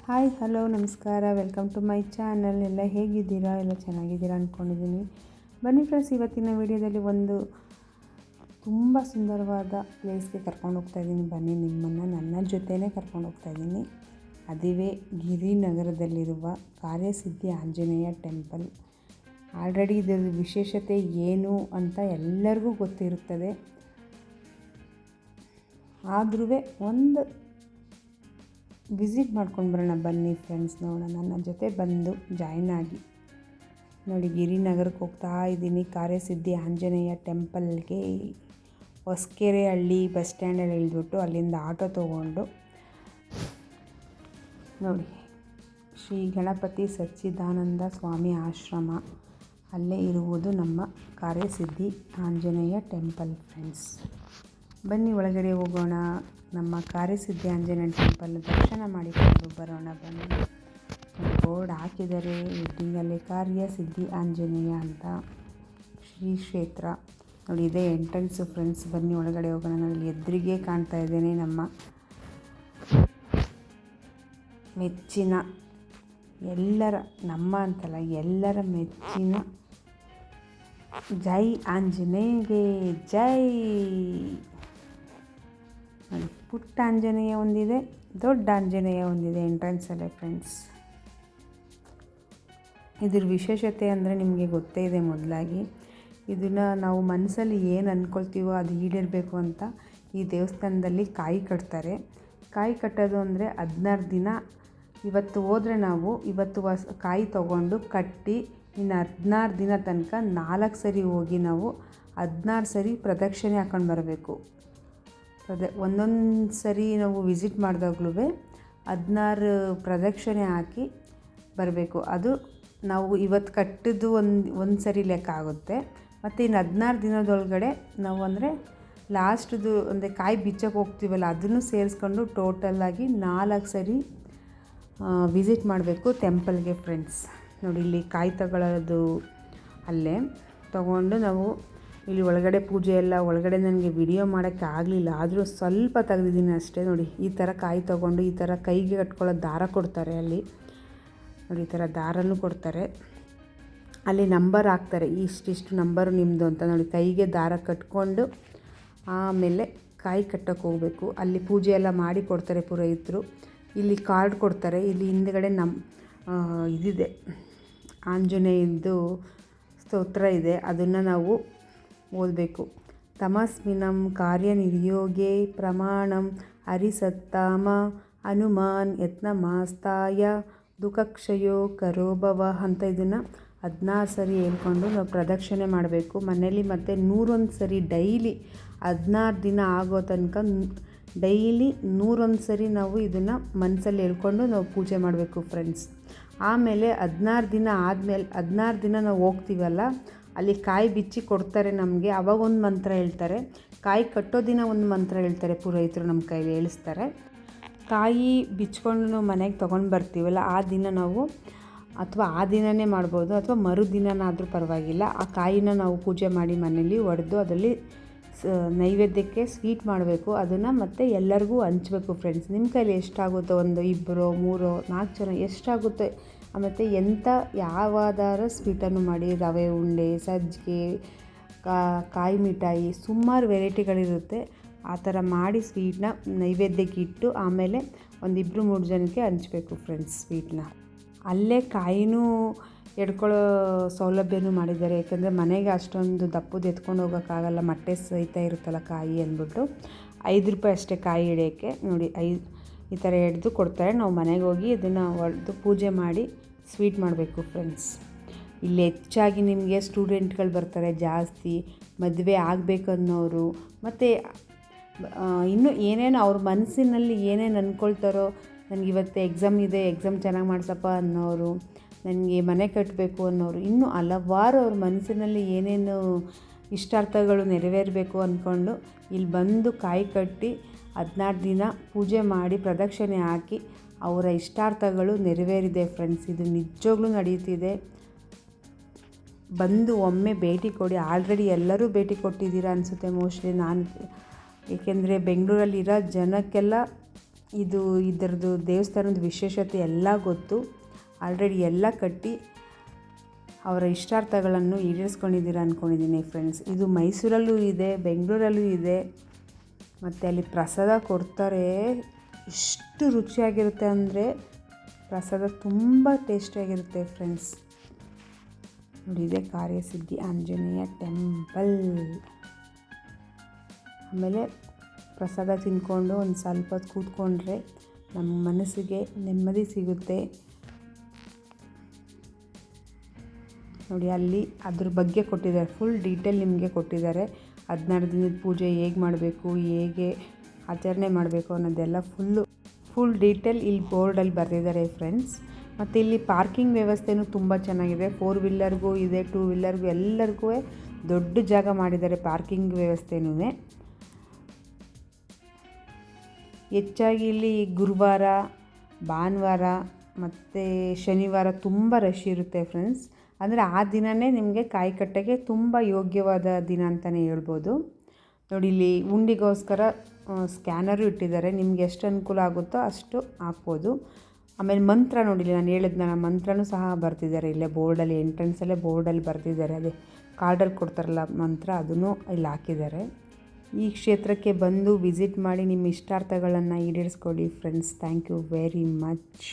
Hi hello ನಮಸ್ಕಾರ, welcome to my channel. ಎಲ್ಲ ಹೇಗಿದ್ದೀರಾ? ಎಲ್ಲ ಚೆನ್ನಾಗಿದ್ದೀರಾ ಅಂದ್ಕೊಂಡಿದ್ದೀನಿ. ಬನ್ನಿ ಫ್ರೆಂಡ್ಸ್, ಇವತ್ತಿನ ವಿಡಿಯೋದಲ್ಲಿ ಒಂದು ತುಂಬ ಸುಂದರವಾದ ಪ್ಲೇಸ್ಗೆ ಕರ್ಕೊಂಡು ಹೋಗ್ತಾಯಿದ್ದೀನಿ. ಬನ್ನಿ, ನಿಮ್ಮನ್ನು ನನ್ನ ಜೊತೆಯೇ ಕರ್ಕೊಂಡು ಹೋಗ್ತಾಯಿದ್ದೀನಿ. ಅದುವೇ ಗಿರಿನಗರದಲ್ಲಿರುವ ಕಾರ್ಯಸಿದ್ಧಿ ಆಂಜನೇಯ ಟೆಂಪಲ್. ಆಲ್ರೆಡಿ ಇದರ ವಿಶೇಷತೆ ಏನು ಅಂತ ಎಲ್ಲರಿಗೂ ಗೊತ್ತಿರುತ್ತದೆ. ಆದ್ರೂ ಒಂದು ವಿಸಿಟ್ ಮಾಡ್ಕೊಂಡು ಬರೋಣ ಬನ್ನಿ ಫ್ರೆಂಡ್ಸ್. ನೋಡೋಣ, ನನ್ನ ಜೊತೆ ಬಂದು ಜಾಯ್ನ್ ಆಗಿ. ನೋಡಿ, ಗಿರಿನಗರಕ್ಕೆ ಹೋಗ್ತಾ ಇದ್ದೀನಿ. ಕಾರ್ಯಸಿದ್ಧಿ ಆಂಜನೇಯ ಟೆಂಪಲ್ಗೆ ಹೊಸಕೆರೆ ಹಳ್ಳಿ ಬಸ್ ಸ್ಟ್ಯಾಂಡಲ್ಲಿ ಇಳಿದ್ಬಿಟ್ಟು ಅಲ್ಲಿಂದ ಆಟೋ ತೊಗೊಂಡು ನೋಡಿ, ಶ್ರೀ ಗಣಪತಿ ಸಚ್ಚಿದಾನಂದ ಸ್ವಾಮಿ ಆಶ್ರಮ ಅಲ್ಲೇ ಇರುವುದು ನಮ್ಮ ಕಾರ್ಯಸಿದ್ಧಿ ಆಂಜನೇಯ ಟೆಂಪಲ್ ಫ್ರೆಂಡ್ಸ್. ಬನ್ನಿ ಒಳಗಡೆ ಹೋಗೋಣ. ನಮ್ಮ ಕಾರ್ಯಸಿದ್ಧಿ ಆಂಜನೇಯ ಟೆಂಪಲ್ ದರ್ಶನ ಮಾಡಿಕೊಂಡು ಬರೋಣ ಬನ್ನಿ. ಬೋರ್ಡ್ ಹಾಕಿದ್ದಾರೆ ಹೆಡ್ಡಿಂಗಲ್ಲಿ, ಕಾರ್ಯಸಿದ್ಧಿ ಆಂಜನೇಯ ಅಂತ ಶ್ರೀ ಕ್ಷೇತ್ರ. ನೋಡಿ, ಇದೇ ಎಂಟ್ರೆನ್ಸು ಫ್ರೆಂಡ್ಸ್. ಬನ್ನಿ ಒಳಗಡೆ ಹೋಗೋಣ. ನೋಡಿ, ಎದುರಿಗೆ ಕಾಣ್ತಾ ಇದ್ದೇನೆ ನಮ್ಮ ಮೆಚ್ಚಿನ, ಎಲ್ಲರ, ನಮ್ಮ ಅಂತಲ್ಲ ಎಲ್ಲರ ಮೆಚ್ಚಿನ ಜೈ ಆಂಜನೇಯಗೆ ಜೈ. ನೋಡಿ, ಪುಟ್ಟ ಆಂಜನೇಯ ಒಂದಿದೆ, ದೊಡ್ಡ ಆಂಜನೇಯ ಒಂದಿದೆ ಎಂಟ್ರೆನ್ಸಲ್ಲೇ ಫ್ರೆಂಡ್ಸ್. ಇದ್ರ ವಿಶೇಷತೆ ಅಂದರೆ ನಿಮಗೆ ಗೊತ್ತೇ ಇದೆ. ಮೊದಲಾಗಿ ಇದನ್ನು ನಾವು ಮನಸ್ಸಲ್ಲಿ ಏನು ಅಂದ್ಕೊಳ್ತೀವೋ ಅದು ಈಡೇರಬೇಕು ಅಂತ ಈ ದೇವಸ್ಥಾನದಲ್ಲಿ ಕಾಯಿ ಕಟ್ತಾರೆ. ಕಾಯಿ ಕಟ್ಟೋದು ಅಂದರೆ 16 ದಿನ. ಇವತ್ತು ಹೋದರೆ ನಾವು ಇವತ್ತು ಕಾಯಿ ತೊಗೊಂಡು ಕಟ್ಟಿ ಇನ್ನು 16 ದಿನ ತನಕ 4 ಸರಿ ಹೋಗಿ ನಾವು 16 ಸರಿ ಪ್ರದಕ್ಷಿಣೆ ಹಾಕೊಂಡು ಬರಬೇಕು. ಒಂದೊಂದು ಸರಿ ನಾವು ವಿಸಿಟ್ ಮಾಡಿದಾಗ್ಲೂ 16 ಪ್ರದಕ್ಷಿಣೆ ಹಾಕಿ ಬರಬೇಕು. ಅದು ನಾವು ಇವತ್ತು ಕಟ್ಟಿದ್ದು ಒಂದು ಸರಿ ಲೆಕ್ಕ ಆಗುತ್ತೆ. ಮತ್ತು ಇನ್ನು 16 ದಿನದೊಳಗಡೆ ನಾವು ಅಂದರೆ ಲಾಸ್ಟ್ದು ಅಂದರೆ ಕಾಯಿ ಬಿಚ್ಚಕ್ಕೆ ಹೋಗ್ತೀವಲ್ಲ, ಅದನ್ನು ಸೇರಿಸ್ಕೊಂಡು ಟೋಟಲಾಗಿ 4 ಸರಿ ವಿಸಿಟ್ ಮಾಡಬೇಕು ಟೆಂಪಲ್ಗೆ ಫ್ರೆಂಡ್ಸ್. ನೋಡಿ, ಇಲ್ಲಿ ಕಾಯಿ ತಗೊಳ್ಳೋದು ಅಲ್ಲೇ ತೊಗೊಂಡು ನಾವು ಇಲ್ಲಿ ಒಳಗಡೆ ಪೂಜೆ ಎಲ್ಲ ಒಳಗಡೆ ನನಗೆ ವಿಡಿಯೋ ಮಾಡೋಕ್ಕೆ ಆಗಲಿಲ್ಲ, ಆದರೂ ಸ್ವಲ್ಪ ತೆಗೆದಿದ್ದೀನಿ ಅಷ್ಟೇ. ನೋಡಿ, ಈ ಥರ ಕಾಯಿ ತೊಗೊಂಡು ಈ ಥರ ಕೈಗೆ ಕಟ್ಕೊಳ್ಳೋ ದಾರ ಕೊಡ್ತಾರೆ ಅಲ್ಲಿ. ನೋಡಿ, ಈ ಥರ ದಾರನೂ ಕೊಡ್ತಾರೆ. ಅಲ್ಲಿ ನಂಬರ್ ಹಾಕ್ತಾರೆ, ಇಷ್ಟಿಷ್ಟು ನಂಬರು ನಿಮ್ಮದು ಅಂತ. ನೋಡಿ, ಕೈಗೆ ದಾರ ಕಟ್ಕೊಂಡು ಆಮೇಲೆ ಕಾಯಿ ಕಟ್ಟೋಕ್ಕೆ ಹೋಗಬೇಕು. ಅಲ್ಲಿ ಪೂಜೆ ಎಲ್ಲ ಮಾಡಿ ಕೊಡ್ತಾರೆ ಪುರೋಹಿತರು. ಇಲ್ಲಿ ಕಾರ್ಡ್ ಕೊಡ್ತಾರೆ. ಇಲ್ಲಿ ಹಿಂದುಗಡೆ ಇದಿದೆ, ಆಂಜನೇಯದ್ದು ಸ್ತೋತ್ರ ಇದೆ, ಅದನ್ನು ನಾವು ಓದಬೇಕು. ತಮಸ್ಮಿನಂ ಕಾರ್ಯನಿರ್ಯೋಗೇ ಪ್ರಮಾಣಂ ಹರಿಸತ್ತಾಮ ಹನುಮಾನ್ ಯತ್ನಮಾಸ್ತಾಯ ದುಃಖಕ್ಷಯೋ ಕರೋಭವ ಅಂತ ಇದನ್ನು 16 ಸರಿ ಹೇಳ್ಕೊಂಡು ನಾವು ಪ್ರದಕ್ಷಿಣೆ ಮಾಡಬೇಕು ಮನೇಲಿ. ಮತ್ತು 101 ಸರಿ ಡೈಲಿ 16 ದಿನ ಆಗೋ ತನಕ ಡೈಲಿ 101 ಸರಿ ನಾವು ಇದನ್ನು ಮನಸ್ಸಲ್ಲಿ ಹೇಳ್ಕೊಂಡು ನಾವು ಪೂಜೆ ಮಾಡಬೇಕು ಫ್ರೆಂಡ್ಸ್. ಆಮೇಲೆ 16 ದಿನ ಆದಮೇಲೆ 16 ದಿನ ನಾವು ಹೋಗ್ತೀವಲ್ಲ, ಅಲ್ಲಿ ಕಾಯಿ ಬಿಚ್ಚಿ ಕೊಡ್ತಾರೆ ನಮಗೆ. ಆವಾಗ ಒಂದು ಮಂತ್ರ ಹೇಳ್ತಾರೆ. ಕಾಯಿ ಕಟ್ಟೋ ದಿನ ಒಂದು ಮಂತ್ರ ಹೇಳ್ತಾರೆ ಪುರೋಹಿತರು, ನಮ್ಮ ಕೈಲಿ ಹೇಳಿಸ್ತಾರೆ. ಕಾಯಿ ಬಿಚ್ಕೊಂಡು ನಾವು ಮನೆಗೆ ತೊಗೊಂಡು ಬರ್ತೀವಲ್ಲ, ಆ ದಿನ ನಾವು ಅಥವಾ ಆ ದಿನವೇ ಮಾಡ್ಬೋದು ಅಥವಾ ಮರುದಿನನಾದರೂ ಪರವಾಗಿಲ್ಲ. ಆ ಕಾಯಿನ ನಾವು ಪೂಜೆ ಮಾಡಿ ಮನೇಲಿ ಒಡೆದು ಅದರಲ್ಲಿ ನೈವೇದ್ಯಕ್ಕೆ ಸ್ವೀಟ್ ಮಾಡಬೇಕು. ಅದನ್ನು ಮತ್ತು ಎಲ್ಲರಿಗೂ ಹಂಚಬೇಕು ಫ್ರೆಂಡ್ಸ್. ನಿಮ್ಮ ಕೈಲಿ ಎಷ್ಟಾಗುತ್ತೋ, ಒಂದು 2 3 4 ಜನ ಎಷ್ಟಾಗುತ್ತೆ. ಮತ್ತು ಯಾವ್ದಾರ ಸ್ವೀಟನ್ನು ಮಾಡಿ, ರವೆ ಉಂಡೆ, ಸಜ್ಜಿಗೆ, ಕಾಯಿ ಮಿಠಾಯಿ, ಸುಮಾರು ವೆರೈಟಿಗಳಿರುತ್ತೆ. ಆ ಥರ ಮಾಡಿ ಸ್ವೀಟನ್ನ ನೈವೇದ್ಯಕ್ಕೆ ಇಟ್ಟು ಆಮೇಲೆ ಒಂದು 2 3 ಜನಕ್ಕೆ ಹಂಚಬೇಕು ಫ್ರೆಂಡ್ಸ್ ಸ್ವೀಟನ್ನ. ಅಲ್ಲೇ ಕಾಯಿನೂ ಎಡ್ಕೊಳ್ಳೋ ಸೌಲಭ್ಯನೂ ಮಾಡಿದ್ದಾರೆ. ಯಾಕೆಂದರೆ ಮನೆಗೆ ಅಷ್ಟೊಂದು ದಪ್ಪದು ಎತ್ಕೊಂಡು ಹೋಗೋಕ್ಕಾಗಲ್ಲ, ಮೊಟ್ಟೆ ಸಹಿತ ಇರುತ್ತಲ್ಲ ಕಾಯಿ ಅಂದ್ಬಿಟ್ಟು. 5 ರೂಪಾಯಿ ಅಷ್ಟೇ ಕಾಯಿ ಹಿಡಿಯೋಕ್ಕೆ. ನೋಡಿ, ಈ ಥರ ಹಿಡ್ದು ಕೊಡ್ತಾರೆ. ನಾವು ಮನೆಗೆ ಹೋಗಿ ಇದನ್ನು ಹೊಡೆದು ಪೂಜೆ ಮಾಡಿ ಸ್ವೀಟ್ ಮಾಡಬೇಕು ಫ್ರೆಂಡ್ಸ್. ಇಲ್ಲಿ ಹೆಚ್ಚಾಗಿ ನಿಮಗೆ ಸ್ಟೂಡೆಂಟ್ಗಳು ಬರ್ತಾರೆ ಜಾಸ್ತಿ, ಮದುವೆ ಆಗಬೇಕನ್ನೋರು, ಮತ್ತು ಇನ್ನೂ ಏನೇನು ಅವ್ರ ಮನಸ್ಸಿನಲ್ಲಿ ಏನೇನು ಅಂದ್ಕೊಳ್ತಾರೋ, ನನಗಿವತ್ತು ಎಕ್ಸಾಮ್ ಇದೆ, ಎಕ್ಸಾಮ್ ಚೆನ್ನಾಗಿ ಮಾಡಿಸಪ್ಪ ಅನ್ನೋರು, ನನಗೆ ಮನೆ ಕಟ್ಟಬೇಕು ಅನ್ನೋರು, ಇನ್ನೂ ಹಲವಾರು ಅವ್ರ ಮನಸ್ಸಿನಲ್ಲಿ ಏನೇನು ಇಷ್ಟಾರ್ಥಗಳು ನೆರವೇರಬೇಕು ಅಂದ್ಕೊಂಡು ಇಲ್ಲಿ ಬಂದು ಕಾಯಿ ಕಟ್ಟಿ 16 ದಿನ ಪೂಜೆ ಮಾಡಿ ಪ್ರದಕ್ಷಿಣೆ ಹಾಕಿ ಅವರ ಇಷ್ಟಾರ್ಥಗಳು ನೆರವೇರಿದೆ ಫ್ರೆಂಡ್ಸ್. ಇದು ನಿಜವಾಗ್ಲೂ ನಡೀತಿದೆ. ಬಂದು ಒಮ್ಮೆ ಭೇಟಿ ಕೊಡಿ. ಆಲ್ರೆಡಿ ಎಲ್ಲರೂ ಭೇಟಿ ಕೊಟ್ಟಿದ್ದೀರಾ ಅನಿಸುತ್ತೆ ಮೋಸ್ಟ್ಲಿ. ನಾನು ಏಕೆಂದರೆ ಬೆಂಗಳೂರಲ್ಲಿರೋ ಜನಕ್ಕೆಲ್ಲ ಇದರದ್ದು ದೇವಸ್ಥಾನದ ವಿಶೇಷತೆ ಎಲ್ಲ ಗೊತ್ತು. ಆಲ್ರೆಡಿ ಎಲ್ಲ ಕಟ್ಟಿ ಅವರ ಇಷ್ಟಾರ್ಥಗಳನ್ನು ಈಡೇರಿಸ್ಕೊಂಡಿದ್ದೀರ ಅಂದ್ಕೊಂಡಿದ್ದೀನಿ ಫ್ರೆಂಡ್ಸ್. ಇದು ಮೈಸೂರಲ್ಲೂ ಇದೆ, ಬೆಂಗಳೂರಲ್ಲೂ ಇದೆ. ಮತ್ತು ಅಲ್ಲಿ ಪ್ರಸಾದ ಕೊಡ್ತಾರೆ, ಎಷ್ಟು ರುಚಿಯಾಗಿರುತ್ತೆ ಅಂದರೆ ಪ್ರಸಾದ ತುಂಬ ಟೇಸ್ಟಿಯಾಗಿರುತ್ತೆ ಫ್ರೆಂಡ್ಸ್. ನೋಡಿ, ಇದೆ ಕಾರ್ಯಸಿದ್ಧಿ ಆಂಜನೇಯ ಟೆಂಪಲ್. ಆಮೇಲೆ ಪ್ರಸಾದ ತಿಂದ್ಕೊಂಡು ಒಂದು ಸ್ವಲ್ಪ ಹೊತ್ತು ಕೂತ್ಕೊಂಡ್ರೆ ನಮ್ಮ ಮನಸ್ಸಿಗೆ ನೆಮ್ಮದಿ ಸಿಗುತ್ತೆ. ನೋಡಿ, ಅಲ್ಲಿ ಅದ್ರ ಬಗ್ಗೆ ಕೊಟ್ಟಿದ್ದಾರೆ, ಫುಲ್ ಡೀಟೇಲ್ ನಿಮಗೆ ಕೊಟ್ಟಿದ್ದಾರೆ. 16 ದಿನದ ಪೂಜೆ ಹೇಗೆ ಮಾಡಬೇಕು, ಹೇಗೆ ಆಚರಣೆ ಮಾಡಬೇಕು ಅನ್ನೋದೆಲ್ಲ ಫುಲ್ ಡೀಟೇಲ್ ಇಲ್ಲಿ ಬೋರ್ಡಲ್ಲಿ ಬರೆದಿದ್ದಾರೆ ಫ್ರೆಂಡ್ಸ್. ಮತ್ತು ಇಲ್ಲಿ ಪಾರ್ಕಿಂಗ್ ವ್ಯವಸ್ಥೆನೂ ತುಂಬ ಚೆನ್ನಾಗಿದೆ. 4 ವೀಲರ್ಗೂ ಇದೆ, 2 ವೀಲರ್ಗೂ ಎಲ್ಲರಿಗೂ ದೊಡ್ಡ ಜಾಗ ಮಾಡಿದ್ದಾರೆ ಪಾರ್ಕಿಂಗ್ ವ್ಯವಸ್ಥೆನೂ. ಹೆಚ್ಚಾಗಿ ಇಲ್ಲಿ ಗುರುವಾರ, ಭಾನುವಾರ ಮತ್ತು ಶನಿವಾರ ತುಂಬ ರಶ್ ಇರುತ್ತೆ ಫ್ರೆಂಡ್ಸ್. ಅಂದರೆ ಆ ದಿನವೇ ನಿಮಗೆ ಕಾಯಿ ಕಟ್ಟೋಕ್ಕೆ ತುಂಬ ಯೋಗ್ಯವಾದ ದಿನ ಅಂತಲೇ ಹೇಳ್ಬೋದು. ನೋಡಿ, ಇಲ್ಲಿ ಉಂಡಿಗೋಸ್ಕರ ಸ್ಕ್ಯಾನರು ಇಟ್ಟಿದ್ದಾರೆ, ನಿಮ್ಗೆ ಎಷ್ಟು ಅನುಕೂಲ ಆಗುತ್ತೋ ಅಷ್ಟು ಹಾಕ್ಬೋದು. ಆಮೇಲೆ ಮಂತ್ರ ನೋಡಿ, ನಾನು ಹೇಳಿದ್ನಲ್ಲ ಮಂತ್ರನೂ ಸಹ ಬರ್ತಿದ್ದಾರೆ ಇಲ್ಲೇ ಬೋರ್ಡಲ್ಲಿ, ಎಂಟ್ರೆನ್ಸಲ್ಲೇ ಬೋರ್ಡಲ್ಲಿ ಬರ್ತಿದ್ದಾರೆ. ಅದೇ ಕಾರ್ಡಲ್ಲಿ ಕೊಡ್ತಾರಲ್ಲ ಮಂತ್ರ, ಅದನ್ನು ಇಲ್ಲಿ ಹಾಕಿದ್ದಾರೆ. ಈ ಕ್ಷೇತ್ರಕ್ಕೆ ಬಂದು ವಿಸಿಟ್ ಮಾಡಿ ನಿಮ್ಮ ಇಷ್ಟಾರ್ಥಗಳನ್ನು ಈಡೇರಿಸ್ಕೊಳ್ಳಿ friends. Thank you very much.